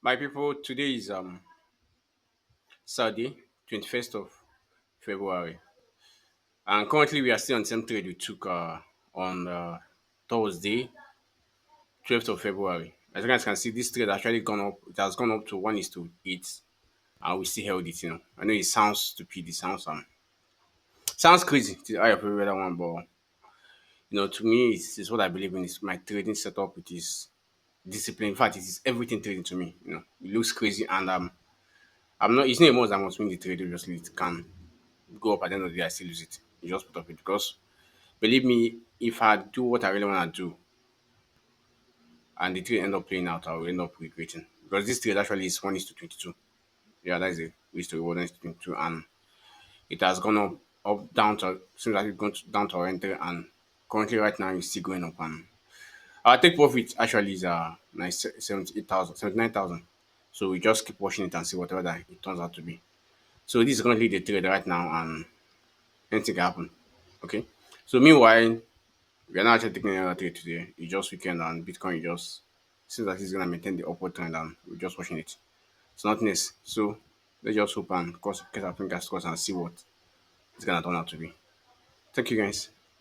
My people, today is Saturday, 21st of February. And currently we are still on the same trade we took on Thursday, 12th of February. As you guys can see, this trade actually gone up. It has gone up to 1 is to 8. And we still held it. I know it sounds stupid, it sounds crazy to the eye of every other one, but to me it's what I believe in. It's my trading setup. It is discipline. In fact, it is everything trading to me. It looks crazy and I'm not it's not more than I must win the trade, obviously it can go up at the end of the day, I still lose it. You just put up it because believe me, if I do what I really want to do and the trade end up playing out, I will end up regretting. Because this trade actually is 1 is to 22. Yeah, that's it. Risk to reward 1 is to 22. And it has gone up down to, seems like it's gone down to our entry. And currently, right now, it's still going up. And our take profit actually is nice 78,000, 79,000. So we just keep watching it and see whatever that it turns out to be. So this is currently the trade right now, and anything can happen. Okay. So meanwhile, we are not actually taking another trade today. It's just weekend and Bitcoin just seems like it's gonna maintain the upward trend and we're just watching it. It's not nice. So let's just hope and cross our fingers crossed and see what it's gonna turn out to be. Thank you guys.